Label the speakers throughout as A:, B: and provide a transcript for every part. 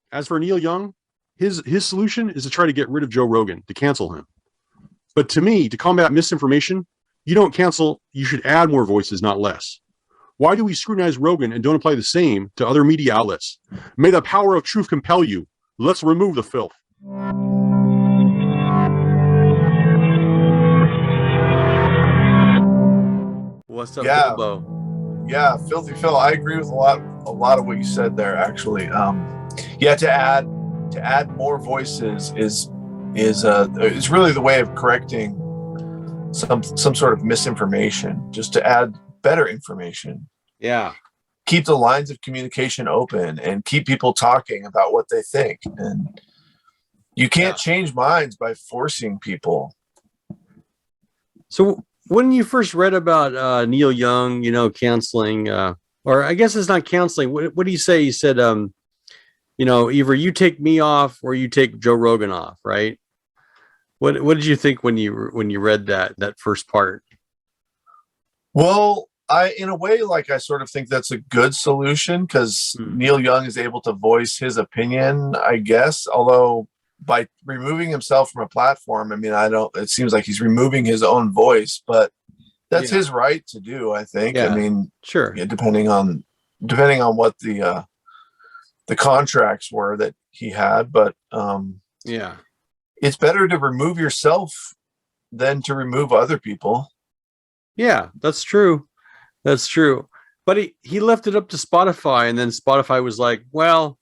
A: As for Neil Young, his solution is to try to get rid of Joe Rogan, to cancel him. But to me, to combat misinformation, you don't cancel, you should add more voices, not less. Why do we scrutinize Rogan and don't apply the same to other media outlets? May the power of truth compel you. Let's remove the filth.
B: What's up,
C: Yeah,
B: Bilbo?
C: yeah, Filthy Phil. I agree with a lot of what you said there. Actually, yeah, to add more voices is really the way of correcting some sort of misinformation. Just to add better information.
B: Yeah.
C: Keep the lines of communication open and keep people talking about what they think. And you can't change minds by forcing people.
B: So when you first read about Neil Young, canceling, or I guess it's not canceling. What do you say? He said, either you take me off or you take Joe Rogan off, right? What did you think when you read that first part?
C: Well, in a way, I sort of think that's a good solution because Neil Young is able to voice his opinion, I guess. Although by removing himself from a platform, it seems like he's removing his own voice, but that's his right to do, I think.
B: Yeah. Sure.
C: Yeah, depending on what the contracts were that he had, but it's better to remove yourself than to remove other people.
B: Yeah, that's true. That's true. But he left it up to Spotify, and then Spotify was like, well,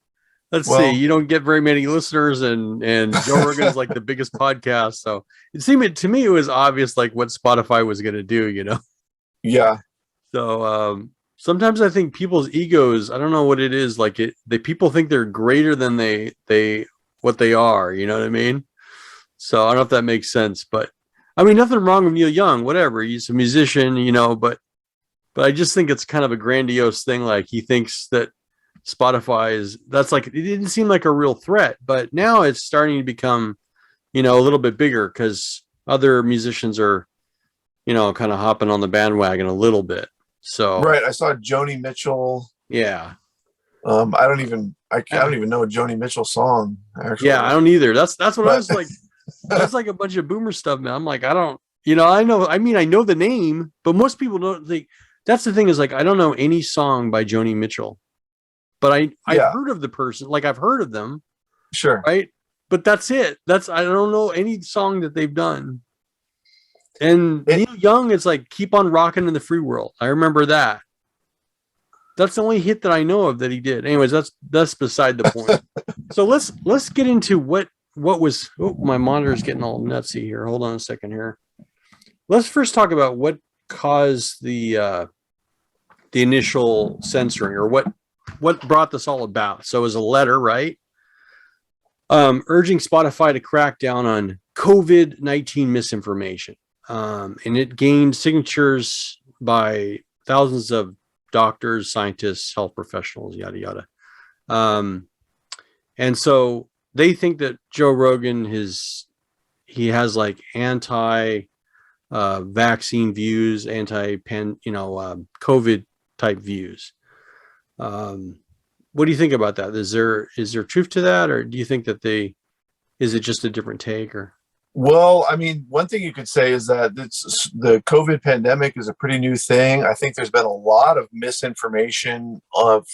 B: let's see, you don't get very many listeners, and Joe Rogan is like the biggest podcast. So it seemed to me it was obvious what Spotify was going to do,
C: Yeah.
B: So sometimes I think people's egos, I don't know what it is, people think they're greater than what they are, you know what I mean? So I don't know if that makes sense, but nothing wrong with Neil Young, whatever. He's a musician, but I just think it's kind of a grandiose thing. He thinks that Spotify it didn't seem like a real threat, but now it's starting to become, a little bit bigger because other musicians are, kind of hopping on the bandwagon a little bit. So
C: right. I saw Joni Mitchell.
B: Yeah.
C: I don't even know a Joni Mitchell song, actually.
B: Yeah, I don't either. That's what I was like. That's like a bunch of boomer stuff, man. I'm like, I don't, I know, I know the name, but most people don't think. That's the thing is I don't know any song by Joni Mitchell, but I've heard of the person. I've heard of them.
C: Sure.
B: Right. But that's it. I don't know any song that they've done. And Neil Young is Keep on Rocking in the Free World. I remember that. That's the only hit that I know of that he did. Anyways, that's beside the point. So let's get into what was. Oh, my monitor is getting all nutsy here. Hold on a second here. Let's first talk about what caused the initial censoring, or what brought this all about. So it was a letter, right? Urging Spotify to crack down on COVID-19 misinformation. And it gained signatures by thousands of doctors, scientists, health professionals, yada, yada. And so they think that Joe Rogan he has anti vaccine views, COVID type views. What do you think about that? Is there truth to that, or do you think that is it just a different take? Or
C: well, one thing you could say is that the COVID pandemic is a pretty new thing. I think there's been a lot of misinformation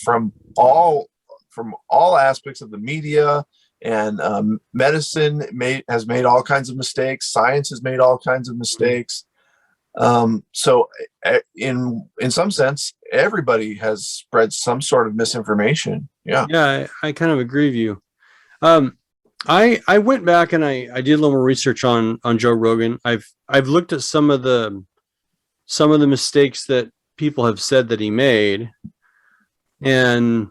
C: from all aspects of the media, and medicine has made all kinds of mistakes. Science has made all kinds of mistakes. So in some sense, everybody has spread some sort of misinformation.
B: Yeah, I kind of agree with you. I went back and I did a little more research on Joe Rogan. I've looked at some of the mistakes that people have said that he made, and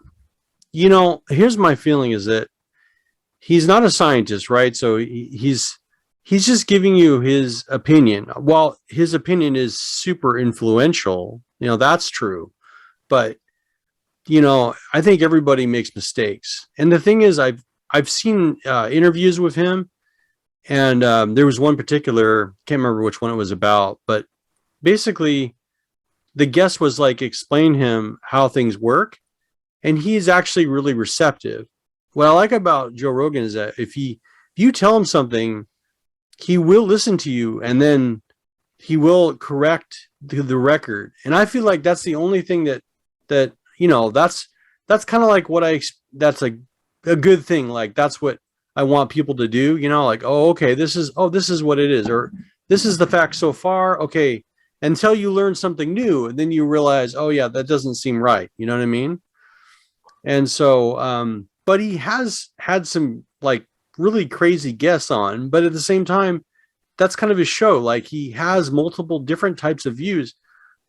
B: here's my feeling is that he's not a scientist, right? So he's just giving you his opinion. While his opinion is super influential, that's true. But, I think everybody makes mistakes. And the thing is, I've seen interviews with him, and there was one particular, can't remember which one it was about, but basically the guest was explain him how things work. And he's actually really receptive. what I like about Joe Rogan is that if you tell him something, he will listen to you, and then he will correct the record. And I feel like that's the only thing that that's kind of like what that's a good thing. Like that's what I want people to do. Like, oh, okay, this is what it is, or this is the fact so far. Okay, until you learn something new, and then you realize, oh yeah, that doesn't seem right. You know what I mean? And so, but he has had some like really crazy guests on, but at the same time, that's kind of his show. Like he has multiple different types of views.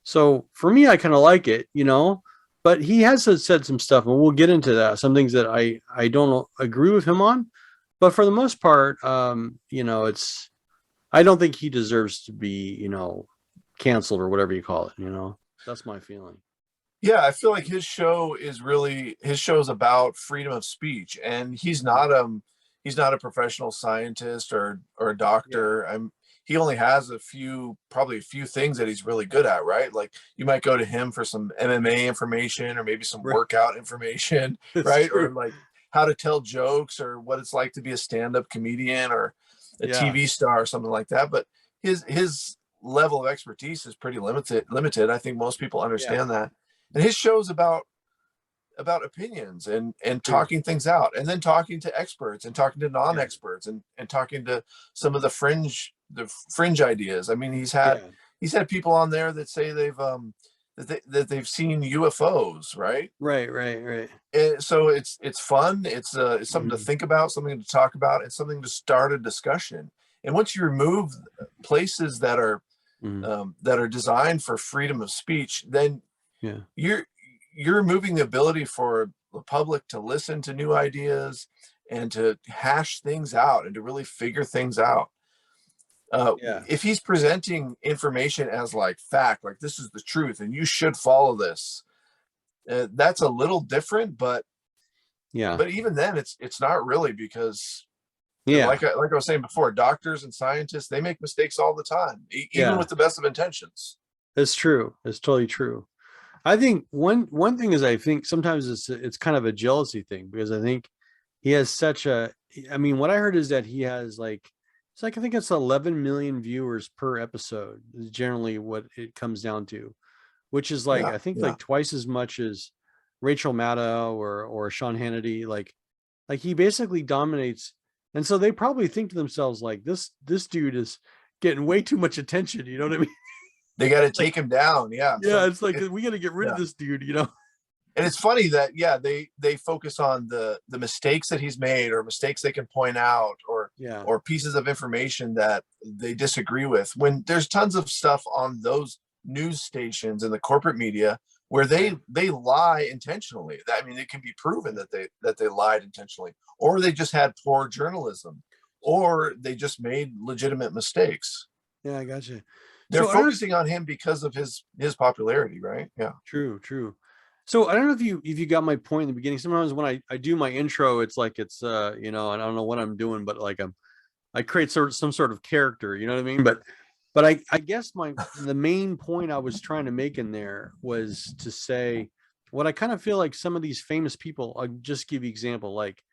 B: So for me, I kind of like it. But he has said some stuff, and we'll get into that. Some things that I don't agree with him on, but for the most part, it's I don't think he deserves to be, canceled or whatever you call it. That's my feeling.
C: Yeah, I feel like his show is about freedom of speech, and he's not a professional scientist or a
B: Yeah.
C: doctor. He only has probably a few things that he's really good at, right? Like you might go to him for some MMA information or maybe some
B: Right.
C: workout information,
B: It's
C: right? Or
B: true.
C: like how to tell jokes or what it's like to be a stand-up comedian or a
B: Yeah.
C: TV star or something like that. But his level of expertise is pretty limited. I think most people
B: Yeah.
C: understand that. And his show's about opinions and
B: True.
C: talking things out, and then talking to experts and talking to
B: Yeah.
C: non-experts and talking to some of the fringe ideas. I mean,
B: Yeah.
C: he's had people on there that say that they've seen UFOs, right?
B: Right. Right. Right.
C: So it's fun. It's something to
B: Mhm.
C: think about, something to talk about, and something to start a discussion. And once you remove places
B: Mhm.
C: that are designed for freedom of speech, then
B: Yeah.
C: you're you're removing the ability for the public to listen to new ideas and to hash things out and to really figure things out.
B: Yeah.
C: If he's presenting information as like fact, like this is the truth and you should follow this, that's a little different. But
B: Yeah.
C: even then, it's not really, because
B: Yeah.
C: like I was saying before, doctors and scientists, they make mistakes all the time, even
B: Yeah.
C: with the best of intentions.
B: It's true. It's totally true. I think one thing is I think sometimes it's kind of a jealousy thing because I think he has such a I mean what I heard is that he has like it's like I think it's 11 million viewers per episode is generally what it comes down to, which is like
C: Yeah,
B: I think
C: yeah.
B: like twice as much as Rachel Maddow or Sean Hannity. Like he basically dominates, and so they probably think to themselves like this dude is getting way too much attention. You know what I mean?
C: They got to
B: Like
C: take him down. Yeah.
B: yeah, it's like we got to get rid of
C: Yeah.
B: this dude.
C: And it's funny that, yeah, they focus on the mistakes that he's made, or mistakes they can point out,
B: Yeah.
C: or pieces of information that they disagree with, when there's tons of stuff on those news stations and the corporate media where
B: Right.
C: they lie intentionally. I mean, it can be proven that they lied intentionally, or they just had poor journalism, or they just made legitimate mistakes.
B: Yeah, I got you.
C: They're
B: So I don't
C: focusing on him because of his popularity, right? Yeah.
B: true, true. So I don't know if you got my point in the beginning. Sometimes when I do my intro, it's like it's I don't know what I'm doing, but like I create some sort of character, you know what I mean? But I guess the main point I was trying to make in there was to say what I kind of feel like some of these famous people, I'll just give you example, like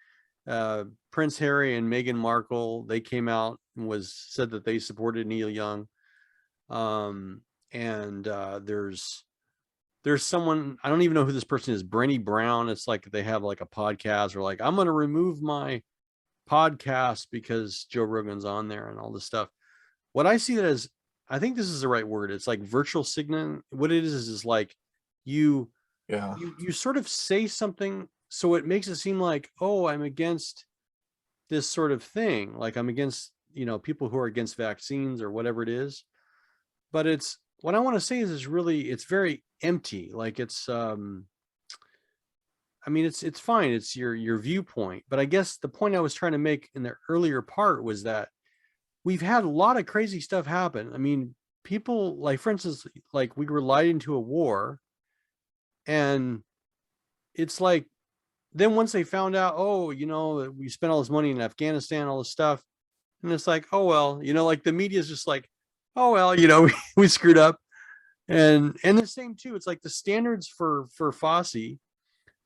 B: Prince Harry and Meghan Markle, they came out and said that they supported Neil Young. And there's someone I don't even know who this person is, Brenny Brown. It's like they have like a podcast or like I'm going to remove my podcast because Joe Rogan's on there and all this stuff. What I see that as, I think this is the right word. It's like virtual signaling. What it is like you
C: Yeah.
B: you sort of say something so it makes it seem like, oh, I'm against this sort of thing. Like I'm against, people who are against vaccines or whatever it is. But it's what I want to say is really it's very empty. Like it's I mean it's fine. It's your viewpoint. But I guess the point I was trying to make in the earlier part was that we've had a lot of crazy stuff happen. I mean, people like, for instance, like we were lied into a war, and it's like then once they found out, oh, we spent all this money in Afghanistan, all this stuff, and it's like, oh well, like the media is just like, oh well, we screwed up, and the same too. It's like the standards for Fauci,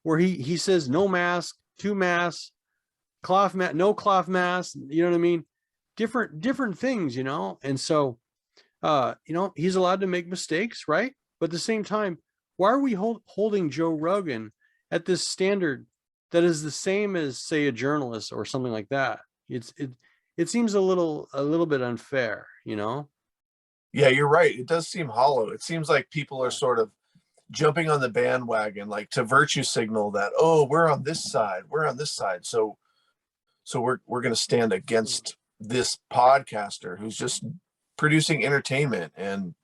B: where he says no mask, 2 masks, no cloth mask, you know what I mean? Different things, And so, he's allowed to make mistakes, right? But at the same time, why are we holding Joe Rogan at this standard that is the same as, say, a journalist or something like that? It seems a little bit unfair,
C: Yeah, you're right. It does seem hollow. It seems like people are sort of jumping on the bandwagon, like to virtue signal that, oh, we're on this side. We're on this side. So we're going to stand against this podcaster who's just producing entertainment and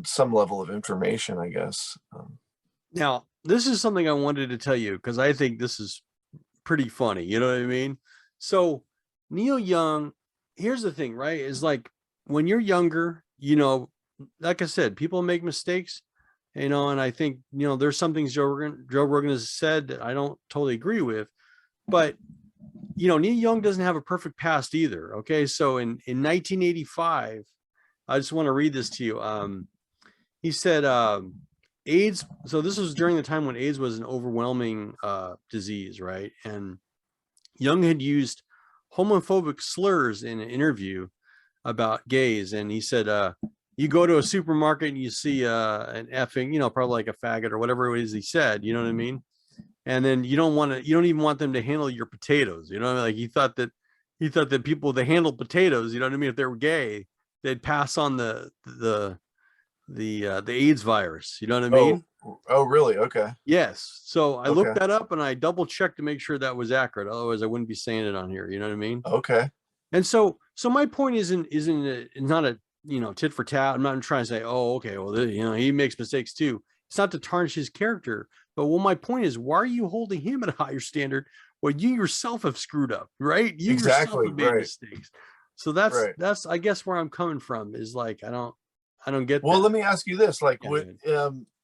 C: some level of information, I guess.
B: Now, this is something I wanted to tell you because I think this is pretty funny. You know what I mean? So Neil Young, here's the thing, right? Is like when you're younger, like I said, people make mistakes, and I think, there's some things Joe Rogan has said that I don't totally agree with, but Neil Young doesn't have a perfect past either. Okay. So in 1985, I just want to read this to you. He said, AIDS. So this was during the time when AIDS was an overwhelming disease, right? And Young had used homophobic slurs in an interview about gays. And he said, you go to a supermarket and you see an effing, probably like a faggot or whatever it is he said, you know what I mean? And then you don't even want them to handle your potatoes. You know, like he thought that people that handle potatoes, you know what I mean? If they were gay, they'd pass on the AIDS virus. You know what I mean?
C: Oh, really? Okay.
B: Yes. So I looked
C: Okay.
B: that up and I double checked to make sure that was accurate. Otherwise, I wouldn't be saying it on here. You know what I mean?
C: Okay.
B: And so my point isn't it's not a tit for tat. I'm not trying to say, oh, okay, well, he makes mistakes too. It's not to tarnish his character. But my point is, why are you holding him at a higher standard when you yourself have screwed up, right? You yourself have made mistakes. So that's I guess where I'm coming from is like I don't get.
C: Well,
B: that.
C: let me ask you this: like,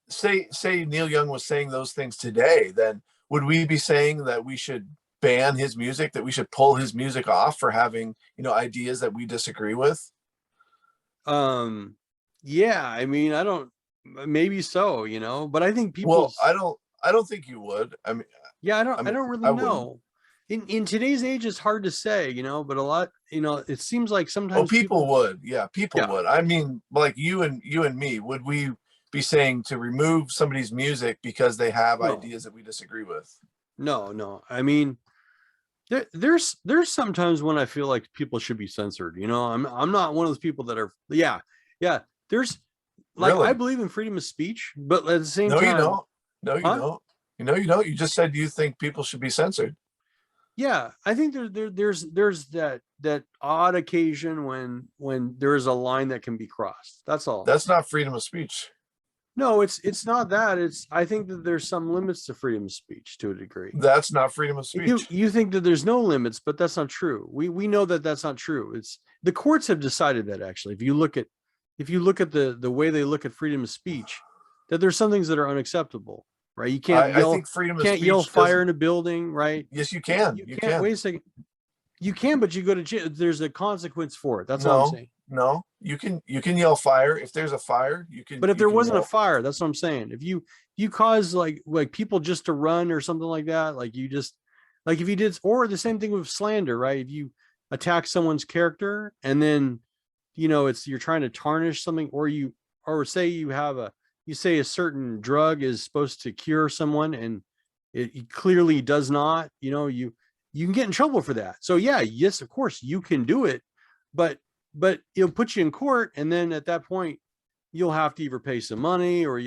C: say Neil Young was saying those things today, then would we be saying that we should ban his music, that we should pull his music off for having ideas that we disagree with?
B: Yeah, I mean, I don't. Maybe so, but I think people.
C: Well, I don't think you would. I mean,
B: yeah, I don't really know. In today's age, it's hard to say, but a lot, it seems like sometimes
C: people would. Yeah, people would. I mean, like you and me, would we be saying to remove somebody's music because they have ideas that we disagree with?
B: No. I mean, there's sometimes when I feel like people should be censored. I'm not one of those people that are. Yeah. There's like I believe in freedom of speech, but at the same time,
C: you don't. No, you don't. You don't. You just said you think people should be censored.
B: Yeah, I think there's that odd occasion when there is a line that can be crossed. That's all.
C: That's not freedom of speech.
B: No, it's not that. I think that there's some limits to freedom of speech to a degree.
C: That's not freedom of speech.
B: You think that there's no limits, but that's not true. We know that that's not true. It's the courts have decided that actually. If you look at the way they look at freedom of speech, that there's some things that are unacceptable. Right, you can't yell. I think freedom of speech yell fire in a building, right?
C: Yes, you can.
B: You can't. Wait a second. You can, but you go to jail. There's a consequence for it. That's all I'm saying.
C: No, you can yell fire if there's a fire. You can.
B: But if there wasn't a fire, that's what I'm saying. If you cause like people just to run or something like that, like if you did, or the same thing with slander, right? If you attack someone's character and then you're trying to tarnish something, or say you say a certain drug is supposed to cure someone and it clearly does not, you can get in trouble for that. So yes, of course you can do it, but it'll put you in court. And then at that point you'll have to either pay some money or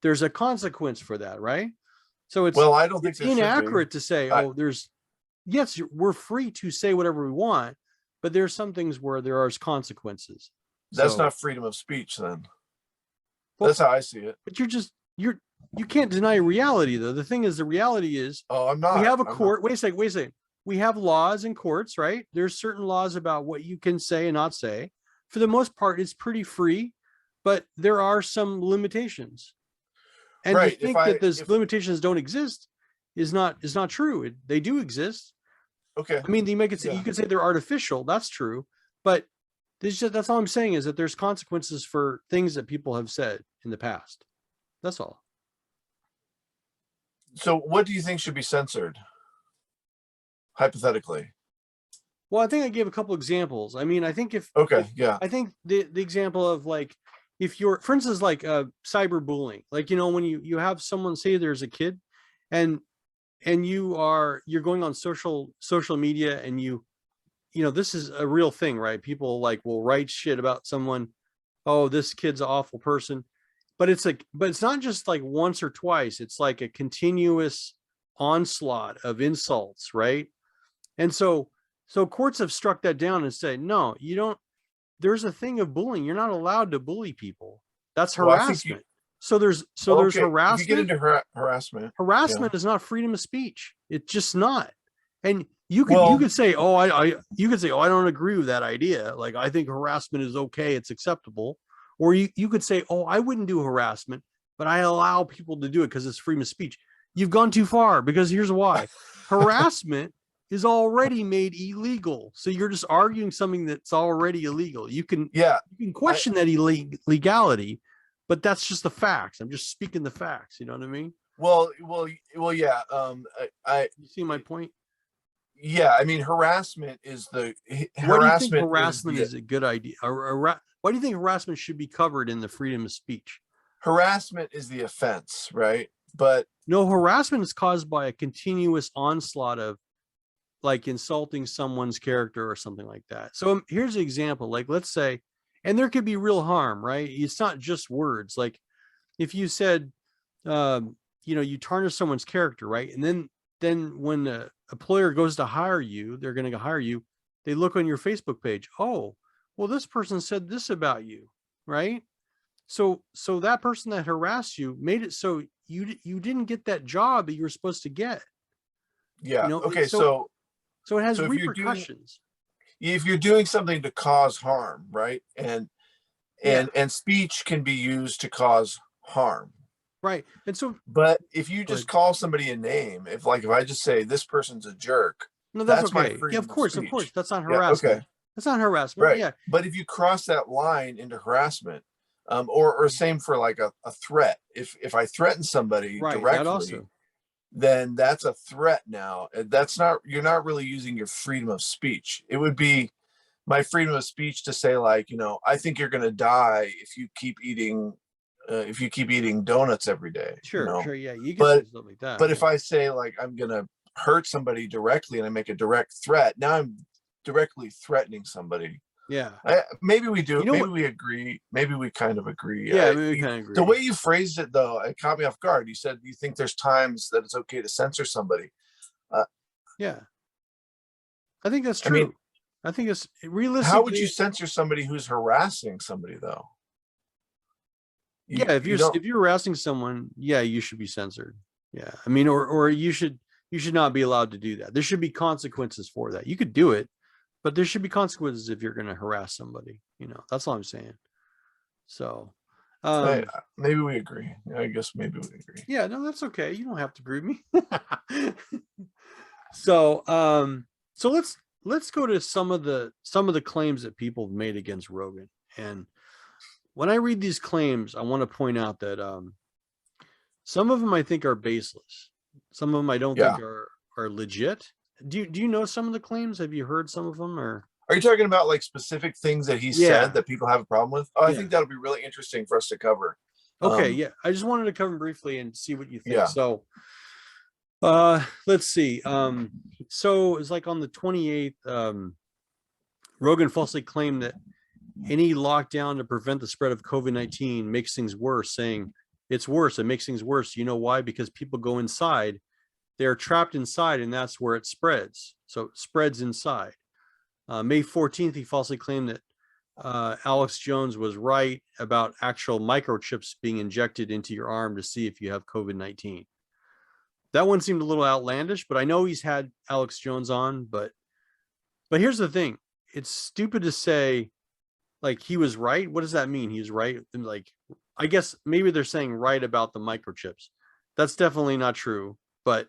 B: there's a consequence for that. Right. So
C: I don't think
B: it's inaccurate to say, yes, we're free to say whatever we want, but there's some things where there are consequences.
C: That's not freedom of speech then. Well, that's how I see it.
B: But you can't deny reality though. The thing is, the reality is,
C: I'm not.
B: We have a court. Wait a second. We have laws in courts, right? There's certain laws about what you can say and not say. For the most part, it's pretty free, but there are some limitations. And to think that those limitations don't exist is not true. They do exist.
C: Okay.
B: I mean, you could say they're artificial. That's true, but that's all I'm saying is that there's consequences for things that people have said in the past. That's all.
C: So what do you think should be censored? hypothetically?
B: Well, I think I gave a couple examples. I mean, I think
C: Okay, yeah.
B: I think the example of like, if you're, for instance, like cyberbullying, like, you know, when you have someone say there's a kid and you're going on social media and you know, this is a real thing, right? People like will write shit about someone. Oh, this kid's an awful person. But it's like, but it's not just like once or twice. It's like a continuous onslaught of insults, right? And so courts have struck that down and said, no, you don't, there's a thing of bullying. You're not allowed to bully people. That's
C: Well, I think
B: harassment. There's
C: okay. If you get
B: harassment.
C: into harassment,
B: Harassment is not freedom of speech. It's just not. And you
C: well,
B: could say, oh, you could say, oh, I don't agree with that idea. Like, I think harassment is okay, it's acceptable. Or you could say, oh, I wouldn't do harassment, but I allow people to do it because it's freedom of speech. You've gone too far, because here's why. Harassment is already made illegal. So you're just arguing something that's already illegal. You can question that legality, but that's just the facts. I'm just speaking the facts. You know what I mean?
C: well, yeah.
B: You see my point?
C: Yeah, I mean, harassment is the
B: Why do you think
C: harassment
B: harassment is a good idea? Why do you think harassment should be covered in the freedom of speech?
C: harassment is the offense, right? But
B: No, harassment is caused by a continuous onslaught of like insulting someone's character or something like that. So here's an example. Like, let's say, and there could be real harm, right? It's not just words. Like if you said, you know, you tarnish someone's character, right? And then when the employer goes to hire you, they're going to hire you. They look on your Facebook page. Oh, well, this person said this about you, right? So that person that harassed you made it so you didn't get that job that you were supposed to get.
C: yeah,
B: You know,
C: okay,
B: so it has
C: so
B: repercussions.
C: if you're doing something to cause harm, right? And
B: Yeah,
C: and speech can be used to cause harm.
B: right. And so,
C: But if you just
B: but
C: call somebody a name, if I just say this person's a jerk,
B: no, that's
C: that's my
B: okay. Yeah,
C: freedom
B: of
C: of
B: course,
C: speech.
B: that's not
C: Yeah,
B: harassment.
C: okay,
B: That's not harassment.
C: right.
B: Yeah,
C: But if you cross that line into harassment, or same for like a threat, if I threaten somebody
B: right. That
C: directly,
B: also.
C: then that's a threat now. That's not, you're not really using your freedom of speech. It would be my freedom of speech to say, like, I think you're going to die if you keep eating donuts every day,
B: Sure. Yeah, you can say
C: but
B: stuff like that.
C: but
B: Yeah.
C: if I say, like, I'm going to hurt somebody directly and I make a direct threat, now I'm directly threatening somebody.
B: Yeah.
C: Maybe we do.
B: You know
C: Maybe
B: what?
C: we agree. Maybe we kind of agree.
B: Yeah, I mean, we kind of agree.
C: The way you phrased it, though, it caught me off guard. You said you think there's times that it's okay to censor somebody.
B: Yeah, I think that's
C: I
B: true.
C: mean,
B: I think it's
C: how would you
B: realistically.
C: censor somebody who's harassing somebody, though?
B: Yeah, if
C: You don't.
B: you're harassing someone, yeah, you should be censored. Yeah, I mean, or you should not be allowed to do that. There should be consequences for that. You could do it, but there should be consequences if you're going to harass somebody. You know, that's all I'm saying. So,
C: Maybe we agree. I guess maybe we agree.
B: yeah, no, that's okay. You don't have to agree with me. So, so let's go to some of the claims that people have made against Rogan. And when I read these claims, I want to point out that some of them I think are baseless. Some of them I don't think are legit. Do you know some of the claims? Have you heard some of them? Or
C: are you talking about like specific things that he said that people have a problem with? Oh, I think that'll be really interesting for us to cover.
B: Okay, yeah. I just wanted to cover them briefly and see what you think.
C: Yeah.
B: So let's see. So it's like on the 28th, Rogan falsely claimed that any lockdown to prevent the spread of COVID-19 makes things worse, saying it's worse. It makes things worse. You know why? Because people go inside, they're trapped inside, and that's where it spreads. So it spreads inside. May 14th, he falsely claimed that Alex Jones was right about actual microchips being injected into your arm to see if you have COVID-19. That one seemed a little outlandish, but I know he's had Alex Jones on, but here's the thing. It's stupid to say like he was right. What does that mean? He was right. And like, I guess maybe they're saying right about the microchips. That's definitely not true, but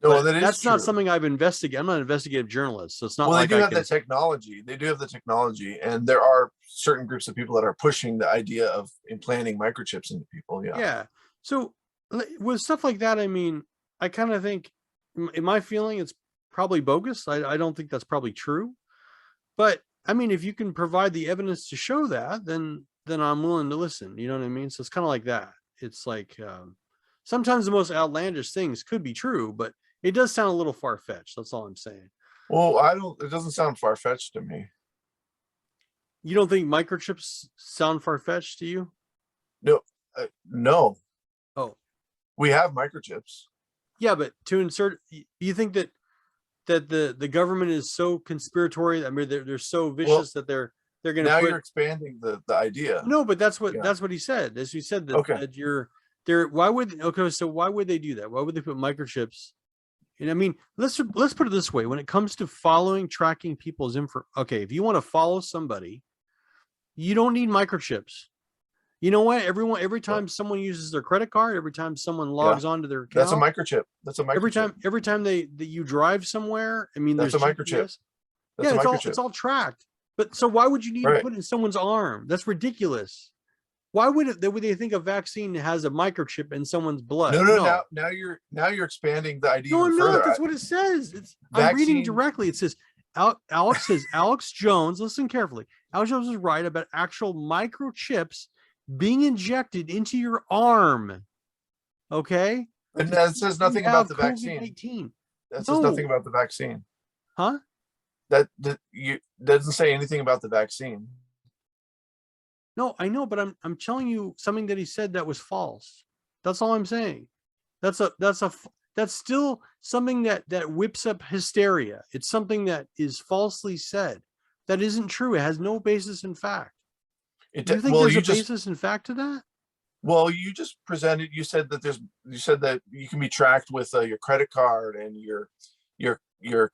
C: No,
B: that's
C: true.
B: Not something I've investigated. I'm not an investigative journalist, so it's not
C: well,
B: like
C: they do have the technology. They do have the technology, and there are certain groups of people that are pushing the idea of implanting microchips into people. Yeah.
B: Yeah. So with stuff like that, I mean, I kind of think, in my feeling, probably bogus. I don't think that's probably true. But I mean, if you can provide the evidence to show that, then I'm willing to listen. You know what I mean? So it's kind of like that. It's like sometimes the most outlandish things could be true, but it does sound a little far fetched. That's all I'm saying.
C: Well, it doesn't sound far fetched to me.
B: You don't think microchips sound far fetched to you?
C: No, no.
B: Oh,
C: We have microchips.
B: yeah, but to insert, you think that the government is so conspiratorial? I mean, they're so vicious that they're going to
C: Now
B: put.
C: you're expanding the idea.
B: No, but that's what he said. As you said that,
C: Okay.
B: that you're there. Why would so why would they do that? Why would they put microchips? And I mean, let's put it this way: when it comes to tracking people's info, okay, if you want to follow somebody, you don't need microchips. You know what? Every time someone uses their credit card, every time someone logs onto their account,
C: that's a microchip. That's a microchip.
B: Every time that you drive somewhere, I mean,
C: That's
B: there's
C: a microchip.
B: GPS.
C: That's
B: Yeah,
C: a microchip.
B: it's all tracked. But so why would you need to
C: Right.
B: put it in someone's arm? That's ridiculous. Why would they think a vaccine has a microchip in someone's blood?
C: No. Now you're expanding the idea
B: No,
C: even
B: I'm
C: further.
B: not. That's what it says. I'm reading
C: Vaccine-
B: directly. It says Alex says Alex Jones. Listen carefully. Alex Jones is right about actual microchips being injected into your arm. Okay,
C: And that says nothing about the vaccine.
B: COVID-19.
C: That says nothing about the vaccine.
B: Huh?
C: That doesn't say anything about the vaccine.
B: No, I know, but I'm telling you something that he said that was false. That's all I'm saying. That's still something that whips up hysteria. It's something that is falsely said. That isn't true. It has no basis in fact. Do you think there's a basis in fact to that?
C: Well, you just presented. You said that you can be tracked with your credit card and your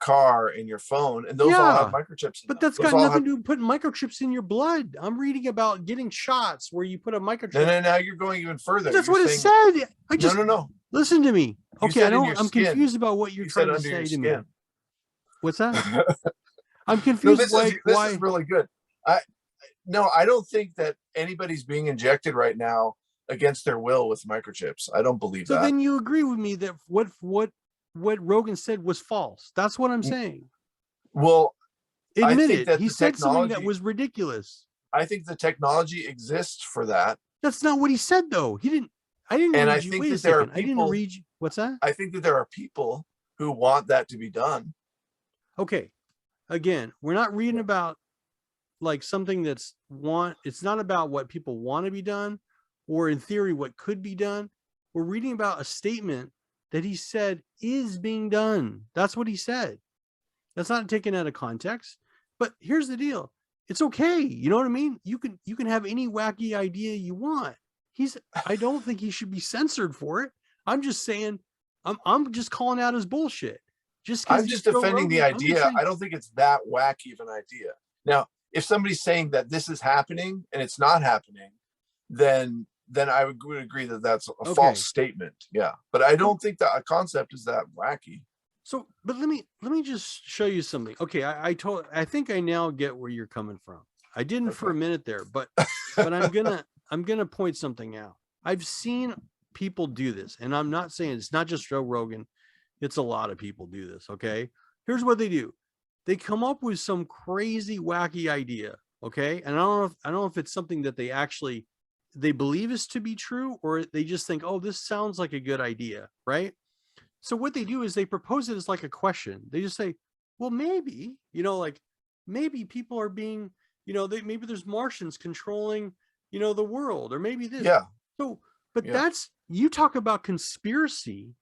C: car and your phone, and those all have microchips.
B: But that's got nothing to do with putting microchips in your blood. I'm reading about getting shots where you put a microchip.
C: No. Now you're going even further.
B: That's what it said.
C: No.
B: Listen to me. Okay, I'm
C: skin.
B: confused about what you're trying to say to me. What's that? I'm confused.
C: This is really good. I don't think that anybody's being injected right now against their will with microchips. I don't believe that.
B: So then you agree with me that what Rogan said was false. That's what I'm saying.
C: Well,
B: admit it. He said something that was ridiculous.
C: I think the technology exists for that.
B: That's not what he said, though. He didn't. I didn't.
C: And
B: read
C: I
B: you.
C: think
B: Wait a
C: that there are
B: second. I didn't
C: people-
B: read you. What's that?
C: I think that there are people who want that to be done.
B: Okay. Again, we're not reading about like something it's not about what people want to be done or in theory what could be done. We're reading about a statement that he said is being done. That's what he said. That's not taken out of context. But here's the deal. It's okay. You know what I mean? You can have any wacky idea you want. I don't think he should be censored for it. I'm just saying, I'm just calling out his bullshit.
C: I'm just defending the idea. I don't think it's that wacky of an idea. Now, if somebody's saying that this is happening and it's not happening, then I would agree that that's a false statement. Yeah, but I don't think that a concept is that wacky. So,
B: but let me just show you something. Okay, I think I now get where you're coming from. I didn't for a minute there, but I'm gonna point something out. I've seen people do this, and I'm not saying it's not just Joe Rogan. It's a lot of people do this. Okay, here's what they do. They come up with some crazy, wacky idea. Okay, and I don't know if it's something that they believe is to be true, or they just think, oh, this sounds like a good idea, right? So what they do is they propose it as like a question. They just say, well, maybe, like maybe people are being, maybe there's Martians controlling, the world, or maybe this.
C: Yeah.
B: So, but that's, you talk about conspiracy.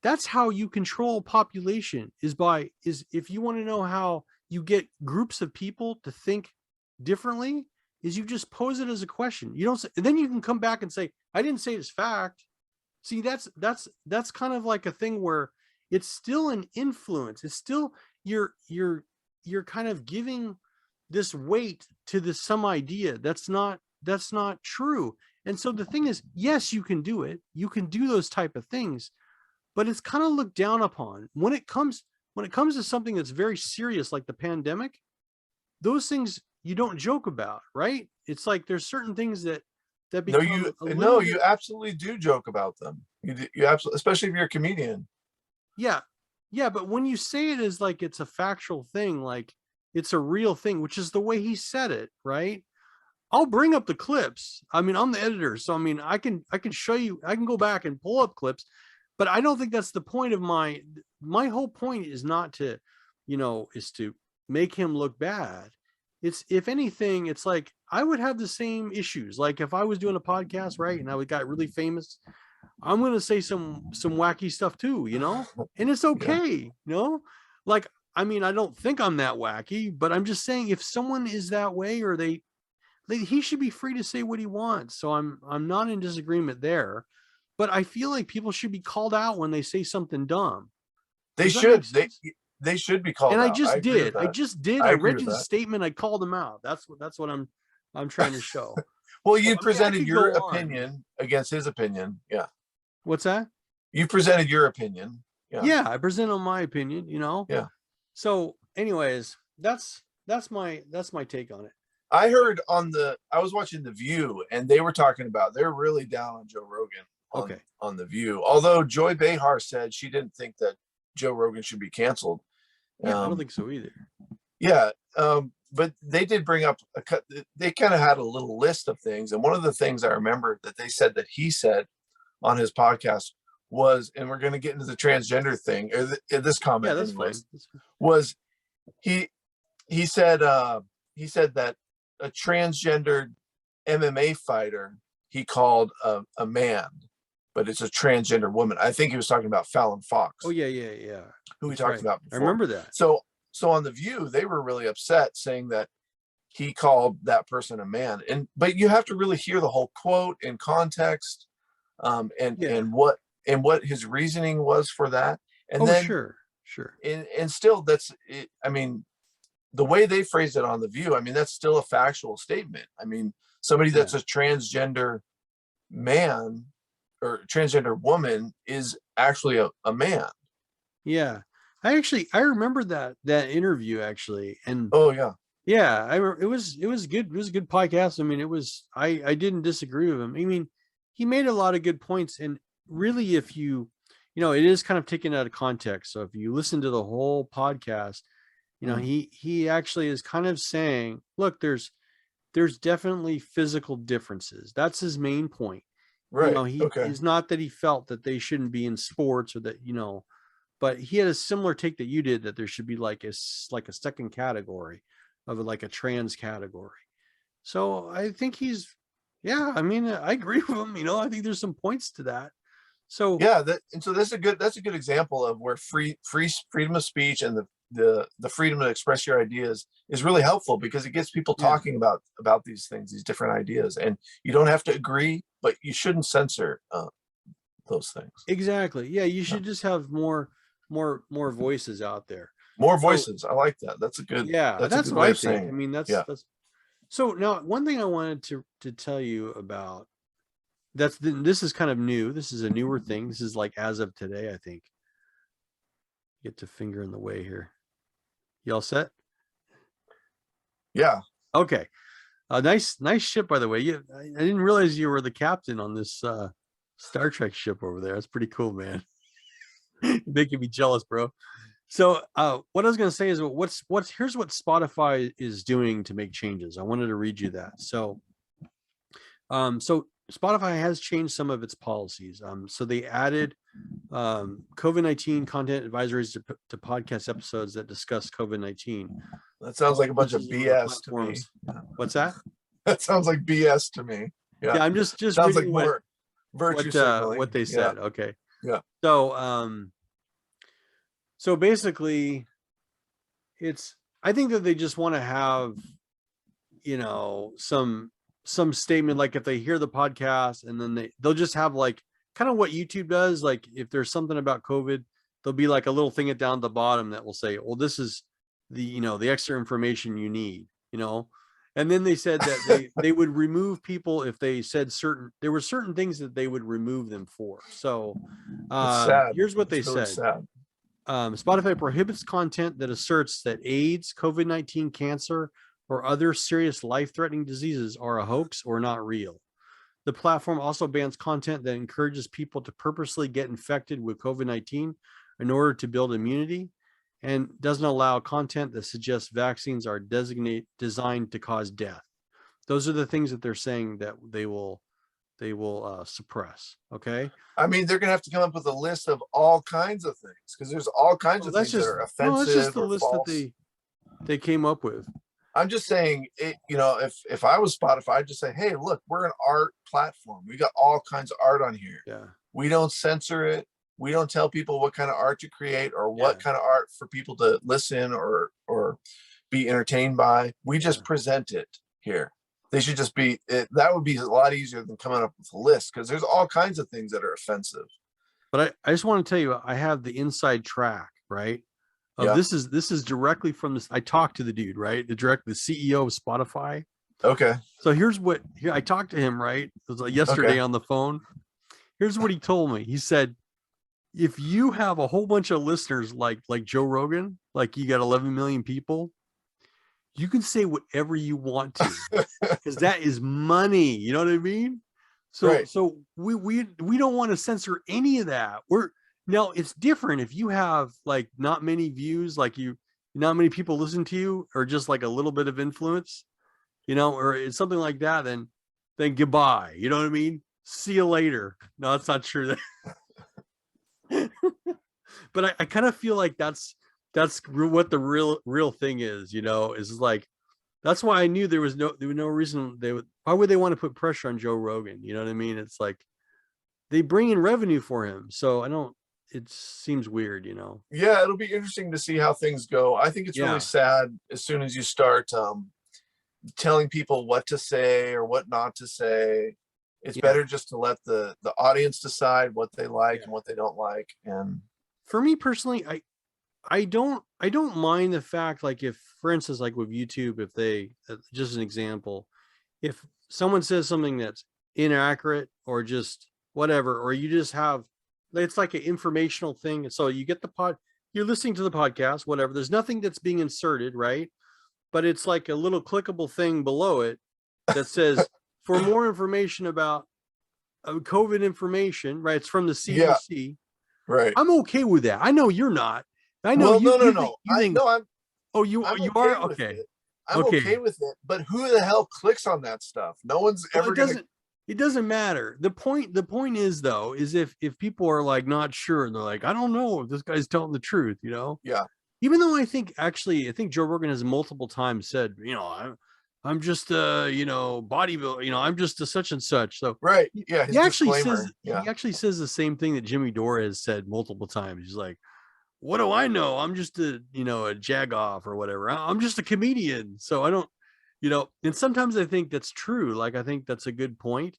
B: That's how you control population is if you want to know how you get groups of people to think differently, is you just pose it as a question. You don't say, and then you can come back and say, I didn't say it's fact. See, that's kind of like a thing where it's still an influence. It's still you're kind of giving this weight to some idea that's not true. And so the thing is, yes, you can do it. You can do those type of things, but it's kind of looked down upon when it comes to something that's very serious like the pandemic. Those things you don't joke about, right? It's like there's certain things that become
C: you absolutely do joke about them. You absolutely, especially if you're a comedian.
B: Yeah, Yeah, but when you say it as like it's a factual thing, like it's a real thing, which is the way he said it, right? I'll bring up the clips. I mean, I'm the editor, so I mean, I can show you. I can go back and pull up clips, but I don't think that's the point of my whole point is not to, is to make him look bad. It's if anything, it's like I would have the same issues. Like if I was doing a podcast, right, and I would got really famous, I'm gonna say some wacky stuff too, and it's
C: Yeah.
B: okay, Like I mean, I don't think I'm that wacky, but I'm just saying if someone is that way or he should be free to say what he wants. So I'm not in disagreement there, but I feel like people should be called out when they say something dumb.
C: They
B: Does that make
C: should.
B: sense?
C: They should be called
B: And I
C: out. I
B: just
C: agree with
B: did. I
C: that.
B: just did.
C: I
B: I
C: agree
B: read
C: with
B: you the
C: that.
B: statement. I called them out. That's what I'm trying to show.
C: Well,
B: So,
C: you
B: I mean, I
C: presented
B: could
C: your
B: go on.
C: opinion against his opinion. Yeah.
B: What's that?
C: You presented your opinion. Yeah.
B: Yeah, I present on my opinion.
C: Yeah.
B: So, anyways, that's my take on it.
C: I heard I was watching The View, and they were talking about they're really down on Joe Rogan on The View. Although Joy Behar said she didn't think that Joe Rogan should be canceled.
B: Yeah, I don't think so either.
C: Yeah, but they did bring up they kind of had a little list of things, and one of the things I remember that they said that he said on his podcast was, and we're going to get into the transgender thing, or this comment,
B: yeah, that's
C: anyways,
B: fine.
C: was he said that a transgendered MMA fighter he called a man, but it's a transgender woman. I think he was talking about Fallon Fox.
B: Oh yeah.
C: Who we
B: That's
C: talked
B: right.
C: about before.
B: I remember that.
C: So on The View, they were really upset, saying that he called that person a man. But you have to really hear the whole quote in context, and what his reasoning was for that. And then
B: sure.
C: And still, that's it. I mean, the way they phrased it on The View, I mean, that's still a factual statement. I mean, somebody that's a transgender man or transgender woman is actually a man.
B: Yeah. I remember that interview actually. And
C: oh yeah.
B: it was good. It was a good podcast. I mean, I didn't disagree with him. I mean, he made a lot of good points. And really, if it is kind of taken out of context. So if you listen to the whole podcast, he actually is kind of saying, look, there's definitely physical differences. That's his main point.
C: Right.
B: It's not that he felt that they shouldn't be in sports or that, but he had a similar take that you did, that there should be like a second category of like a trans category. So I think I mean, I agree with him. I think there's some points to that. So
C: yeah, so that's a good example of where freedom of speech and the freedom to express your ideas is really helpful, because it gets people talking about these things, these different ideas, and you don't have to agree, but you shouldn't censor those things.
B: Exactly. Yeah, you should just have more voices out there.
C: More voices. I like that. That's a good.
B: Yeah, that's
C: a good
B: what
C: way
B: I
C: of
B: think.
C: saying.
B: I mean, that's so. Now, one thing I wanted to tell you about this is kind of new. This is a newer thing. This is like as of today, I think. Get to finger in the way here. You all set?
C: Yeah.
B: Okay. Nice ship, by the way. I didn't realize you were the captain on this Star Trek ship over there. That's pretty cool, man. Making me jealous, bro. So what I was going to say is here's what Spotify is doing to make changes. I wanted to read you that. So Spotify has changed some of its policies. So they added COVID-19 content advisories to podcast episodes that discuss COVID-19.
C: That sounds like a bunch of BS to me.
B: What's that?
C: That sounds like BS to me. Yeah,
B: I'm just
C: sounds like more virtue signaling.
B: What they said.
C: Yeah.
B: Okay.
C: Yeah.
B: So basically, I think that they just want to have, some statement, like if they hear the podcast and then they'll just have like kind of what YouTube does. Like if there's something about COVID, there'll be like a little thing down at the bottom that will say, well, this is the extra information you need, and then they said that they would remove people if they said there were certain things that they would remove them for. So here's what they said.
C: Sad.
B: Spotify prohibits content that asserts that AIDS, COVID-19, cancer, or other serious life-threatening diseases are a hoax or not real. The platform also bans content that encourages people to purposely get infected with COVID-19 in order to build immunity, and doesn't allow content that suggests vaccines are designed to cause death. Those are the things that they're saying that they will suppress. Okay.
C: I mean, they're going to have to come up with a list of all kinds of things, because there's all kinds of things that are offensive
B: that's just the
C: or
B: list
C: false.
B: that they came up with.
C: I'm just saying, if I was Spotify, I'd just say, hey, look, we're an art platform. We got all kinds of art on here.
B: Yeah.
C: We don't censor it. We don't tell people what kind of art to create or what kind of art for people to listen or be entertained by. We just present it here. They should just be, that would be a lot easier than coming up with a list, because there's all kinds of things that are offensive.
B: But I just want to tell you, I have the inside track, right? This is directly from this. I talked to the dude, right? The CEO of Spotify.
C: Okay.
B: So I talked to him, right? It was like yesterday on the phone. Here's what he told me. He said, if you have a whole bunch of listeners like Joe Rogan, like you got 11 million people, you can say whatever you want to, because that is money. You know what I mean? So we don't want to censor any of that. Now it's different if you have like not many views, like not many people listen to you, or just like a little bit of influence, or it's something like that. Then goodbye. You know what I mean? See you later. No, that's not true. But I kind of feel like that's what the real thing is. Is like, that's why I knew there was no reason why would they want to put pressure on Joe Rogan? You know what I mean? It's like they bring in revenue for him. So it seems weird,
C: Yeah, it'll be interesting to see how things go. I think it's really sad as soon as you start telling people what to say or what not to say. It's better just to let the audience decide what they like and what they don't like. And
B: for me personally, I don't mind the fact, like, if, for instance, like with YouTube, if they, just an example, if someone says something that's inaccurate or just whatever, or you just have, it's like an informational thing. So you get you're listening to the podcast, whatever. There's nothing that's being inserted, right? But it's like a little clickable thing below it that says, for more information about COVID information, right? It's from the CDC.
C: Right.
B: I'm okay with that. I know you're not. I know
C: no.
B: I'm are okay.
C: I'm okay with it, but who the hell clicks on that stuff? No one's ever gonna.
B: It doesn't matter. The point is, though, is if people are like not sure, and they're like, I don't know if this guy's telling the truth,
C: Yeah.
B: Even though I think Joe Rogan has multiple times said, I'm just bodybuilder, I'm just a such and such. So
C: right. Yeah.
B: He actually says the same thing that Jimmy Dore has said multiple times. He's like, what do I know? I'm just a jagoff or whatever. I'm just a comedian. So I don't, and sometimes I think that's true. Like, I think that's a good point,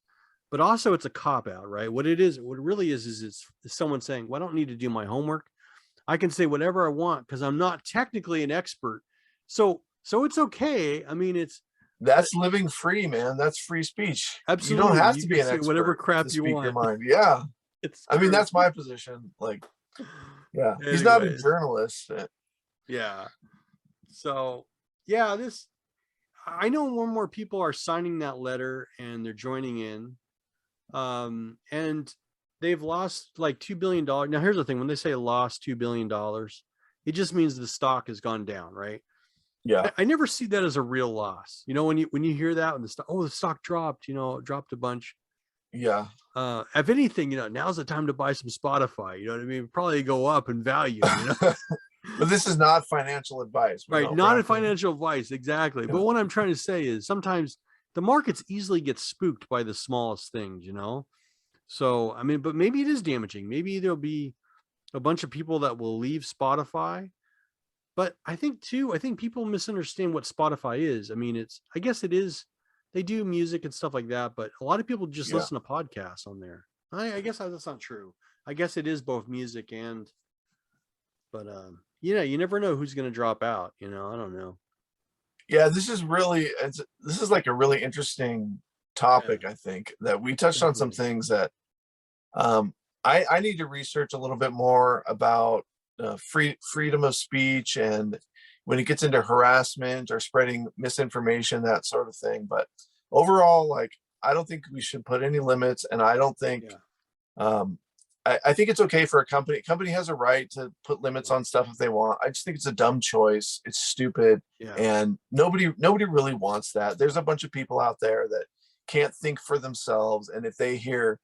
B: but also it's a cop out, right? What it really is it's someone saying, well, I don't need to do my homework. I can say whatever I want because I'm not technically an expert. So it's okay. I mean,
C: that's living free, man. That's free speech.
B: Absolutely.
C: You don't have to be an expert.
B: Whatever crap you want.
C: Your mind. Yeah. I mean, that's my position. Like, yeah, he's not a journalist.
B: Yeah. So yeah, I know more and more people are signing that letter and they're joining in. And they've lost like $2 billion. Now, here's the thing. When they say lost $2 billion, it just means the stock has gone down, right?
C: Yeah.
B: I never see that as a real loss. When you hear that, when the stock dropped, it dropped a bunch.
C: Yeah.
B: If anything, now's the time to buy some Spotify. You know what I mean? Probably go up in value.
C: But this is not financial advice,
B: right? Not a financial advice, exactly. Yeah. But what I'm trying to say is sometimes the markets easily get spooked by the smallest things, So I mean, but maybe it is damaging. Maybe there'll be a bunch of people that will leave Spotify. But I think people misunderstand what Spotify is. I mean, I guess it is. They do music and stuff like that, but a lot of people just listen to podcasts on there. I guess that's not true. I guess it is both music but you never know who's going to drop out. I don't know.
C: Yeah, this is like a really interesting topic. Yeah. I think that we touched on some things that I need to research a little bit more about freedom of speech, and when it gets into harassment or spreading misinformation, that sort of thing. But overall, like, I don't think we should put any limits, and I don't think I think it's okay for a company. Company has a right to put limits on stuff if they want. I just think it's a dumb choice. It's stupid,
B: Yeah.
C: and nobody really wants that. There's a bunch of people out there that can't think for themselves, and if they hear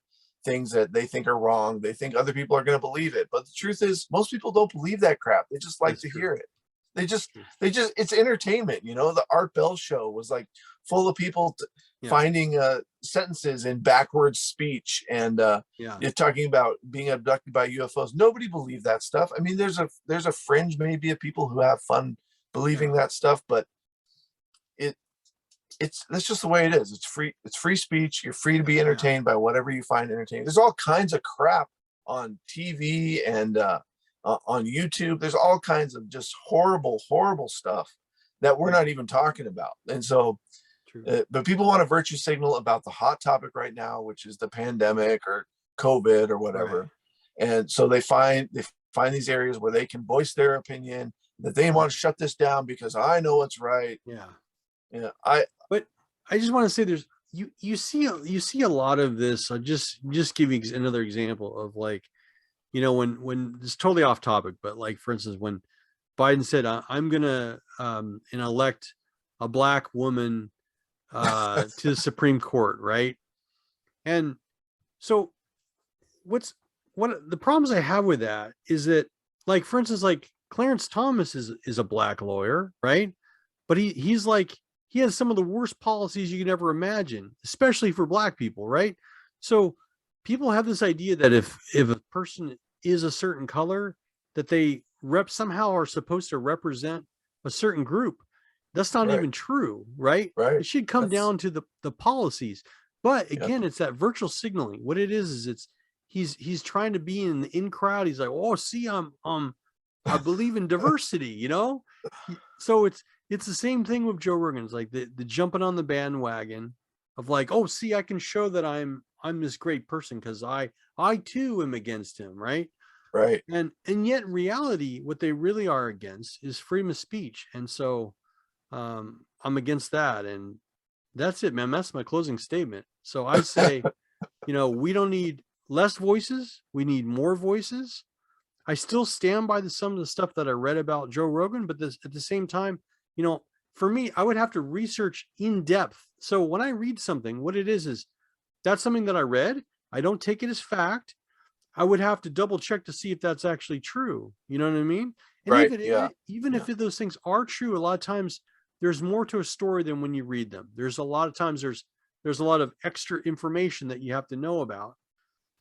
C: things that they think are wrong, they think other people are going to believe it. But the truth is, most people don't believe that crap. They just like
B: That's
C: to
B: true.
C: hear it. They just it's entertainment. You know, the Art Bell show was like full of people finding sentences in backwards speech, and you're talking about being abducted by UFOs. Nobody believed that stuff. I mean, there's a fringe maybe of people who have fun believing that stuff, but that's just the way it is. It's free speech. You're free to be entertained by whatever you find entertaining. There's all kinds of crap on TV and on YouTube. There's all kinds of just horrible stuff that we're not even talking about. And so but people want a virtue signal about the hot topic right now, which is the pandemic or COVID or whatever. And so they find these areas where they can voice their opinion, that they want to shut this down because I know what's right.
B: But I just want to say there's you see a lot of this. I'll just give you another example of, like, you know, when it's totally off topic, but like, for instance, when Biden said, I'm gonna elect a black woman to the Supreme Court, right? And so what the problems I have with that is that, like, for instance, like Clarence Thomas is a black lawyer, right? But he's like, he has some of the worst policies you could ever imagine, especially for black people, right? So people have this idea that if a person is a certain color, that they somehow are supposed to represent a certain group. That's not even true, right? It should come down to the policies. But again, it's that virtual signaling. What it is he's trying to be in the in crowd. He's like, oh, see, I believe in diversity, you know? So it's the same thing with Joe Rogan. It's like the jumping on the bandwagon of like, oh, see, I can show that I'm this great person because I too am against him, right?
C: Right.
B: And yet in reality, what they really are against is freedom of speech. And so I'm against that. And that's it, man. That's my closing statement. So I say, you know, we don't need less voices. We need more voices. I still stand by some of the stuff that I read about Joe Rogan, but at the same time, you know, for me, I would have to research in depth. So when I read something, what it is that's something that I read. I don't take it as fact. I would have to double check to see if that's actually true. You know what I mean? And even if those things are true, a lot of times there's more to a story than when you read them. There's a lot of times there's a lot of extra information that you have to know about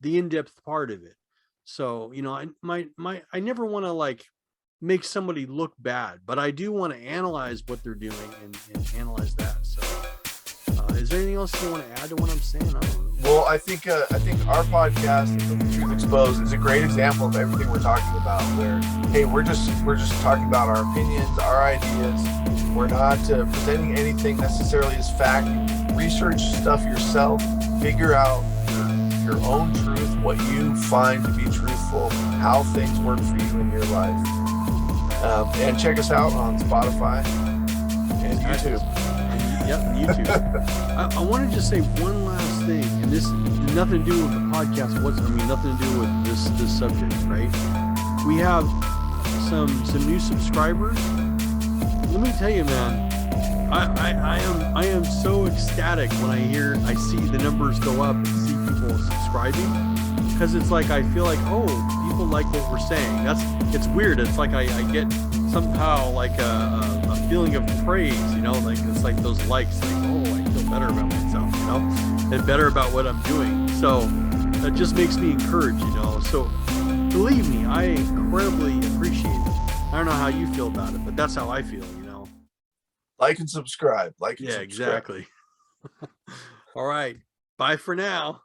B: the in-depth part of it. So, you know, I never want to like make somebody look bad, but I do want to analyze what they're doing and analyze that. So is there anything else you want to add to what I'm saying? I don't know.
C: Well, I think our podcast, The Truth Exposed, is a great example of everything we're talking about. Where, hey, we're just talking about our opinions, our ideas. We're not presenting anything necessarily as fact. Research stuff yourself. Figure out your own truth, what you find to be truthful, how things work for you in your life. And check us out on Spotify and YouTube.
B: YouTube. I want to just say one last thing, and this has nothing to do with the podcast. Nothing to do with this subject, right? We have some new subscribers. Let me tell you, man, I am so ecstatic when I see the numbers go up and see people subscribing, because it's like I feel like, oh, people like what we're saying. It's weird. It's like I get somehow like a feeling of praise, you know, like it's like those likes, like, oh, I feel better about myself, you know, and better about what I'm doing. So that just makes me encouraged, you know. So believe me, I incredibly appreciate it. I don't know how you feel about it, but that's how I feel, you know.
C: Like and subscribe.
B: Exactly. All right. Bye for now.